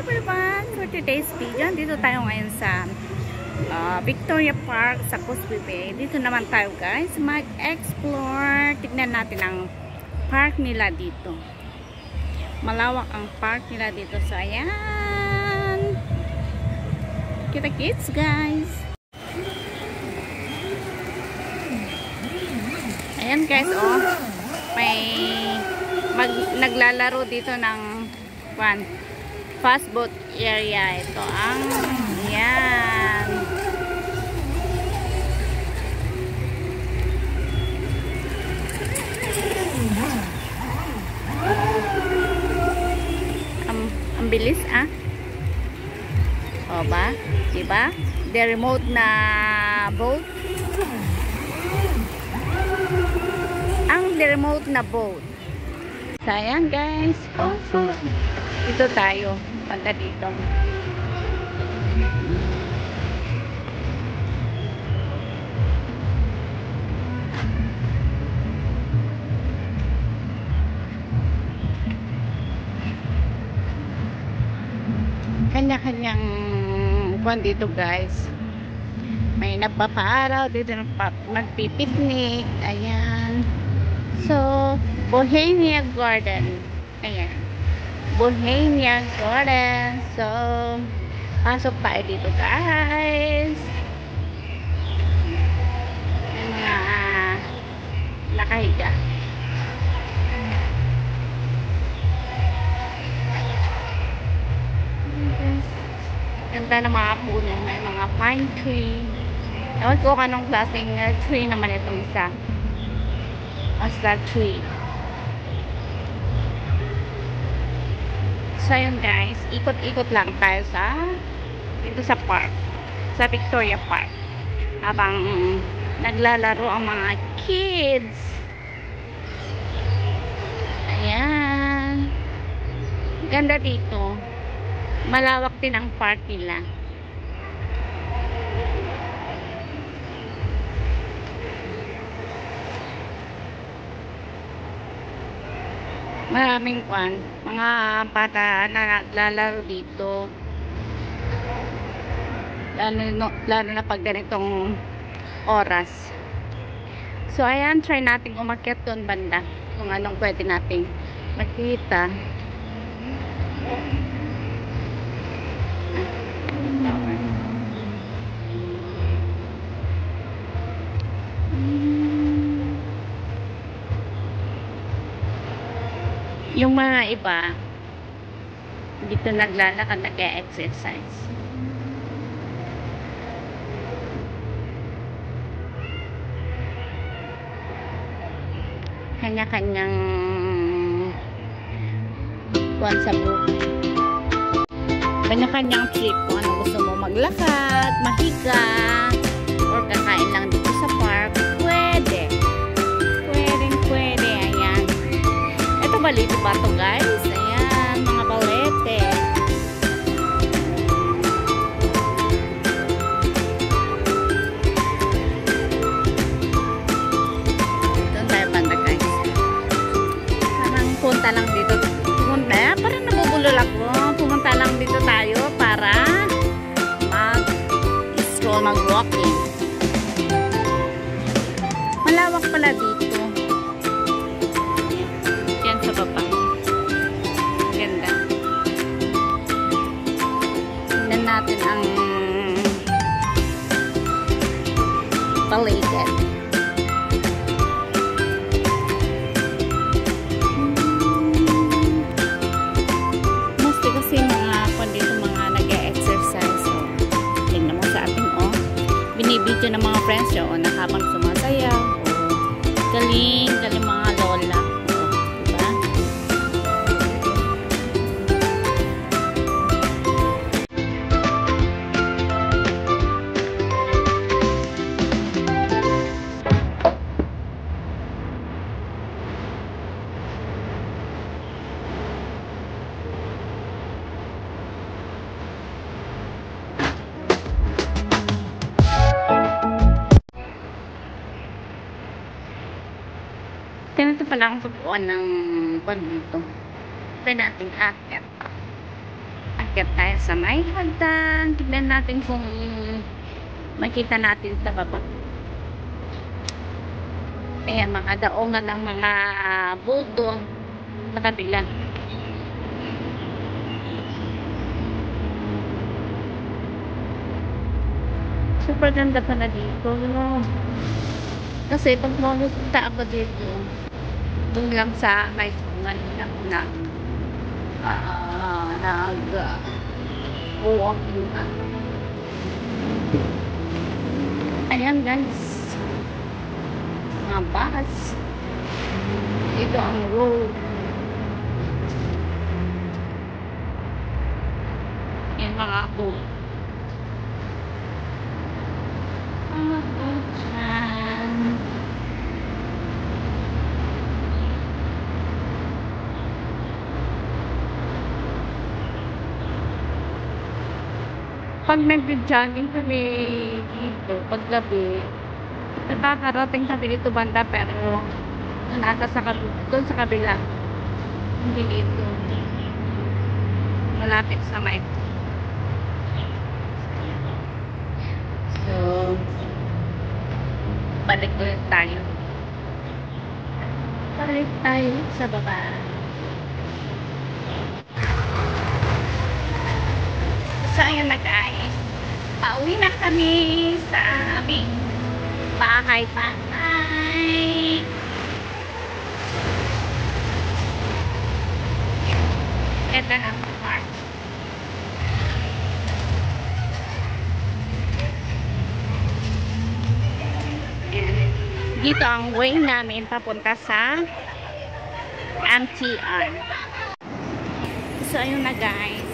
everyone! For today's video, dito tayo ngayon sa Victoria Park sa Causeway Bay. Dito naman tayo guys, mag-explore. Tignan natin ang park nila dito. Malawak ang park nila dito. So ayan. Kita kids guys. Ayan guys, oh. May naglalaro dito ng fast boat area. Ito ang yan. Ang bilis o ba? Diba? The remote na boat. Ang the remote na boat. Sayang guys. Dito tayo. Punta dito. Kanya-kanyang kwan dito guys. May nagpapaaraw dito, magpipiknik. Ayan. So, Bohemia Garden. Ayan. Bohemia Garden. So, pasok tayo dito guys. May mga nakahiga. Ganda ng mga puno. May mga pine tree. Ewan ko anong klaseng tree naman itong isa. Asta tree. So yun guys, ikot-ikot lang tayo dito sa park, sa Victoria Park, habang naglalaro ang mga kids. Ayan, ganda dito, malawak din ang park nila. Maraming mga bata na naglalaro dito. Lalo na pag ganitong oras. So ayan, try nating umakyat doon banda. Kung anong pwede nating makita. Yung mga iba dito naglalakad, nag-exercise. Kanya-kanyang kuwan sa buhay. Kanya-kanyang trip kung ano gusto mo, maglakad, mahiga, or kakain lang dito sa park. Pwede. Pwede. Ayan. Ito balito pa to guys. Ayan, mga balete. Doon tayo banda guys. Parang punta lang dito. Parang nabubulol ako. Pumunta lang dito tayo para mag-stroll, mag-walking. Malawak pala dito. Yan sa baba. Ganda. Tignan natin ang paligid. Mostly kasi mga nag-e-exercise. So, tingnan mo sa ating binibidyo ng mga friends yun na habang sumasayaw. Galing mga lola. Diba? Ganito pala ang subuan ng pan dito. Try natin akit. Akyat tayo sa may hagdan. Tignan natin kung makita natin sa baba. Ayan, mga daongan ng mga bulldog sa kabila. Super ganda pa na dito. Kasi pag pumunta ako dito, doon lang sa may tungan na walking na. Ayan guys, mga bus. Ito ang road. Yan mga boat. Mga boat dyan. Pag nag-jogging kami dito, paggabi, nakakarating kami dito banda, pero nasa doon sa kabila. Hindi dito. Malapit sa may. So, balik ulit tayo. Balik tayo sa baba. So, ayan na guys. Pauwi na kami sa aming bahay-bahay. Ito na ang park. Dito ang way namin papunta sa MTR. So, ayun na guys.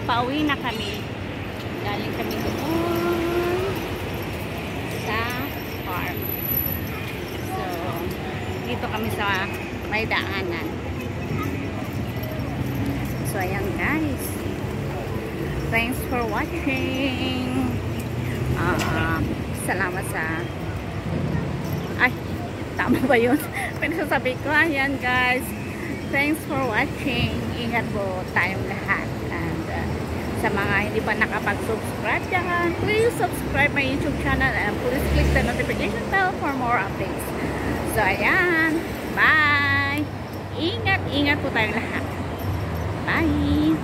Pauwi na kami. Galing kami doon sa park. So, dito kami sa may daanan. So, ayan guys. Thanks for watching. Salamat sa... Ay, tama ba yun? Pinasasabi ko, ayan guys. Thanks for watching. Ingat po tayong lahat. Sa mga hindi pa nakapag-subscribe dyan, please subscribe my YouTube channel and please click the notification bell for more updates. So, ayan. Bye! Ingat po tayong lahat. Bye!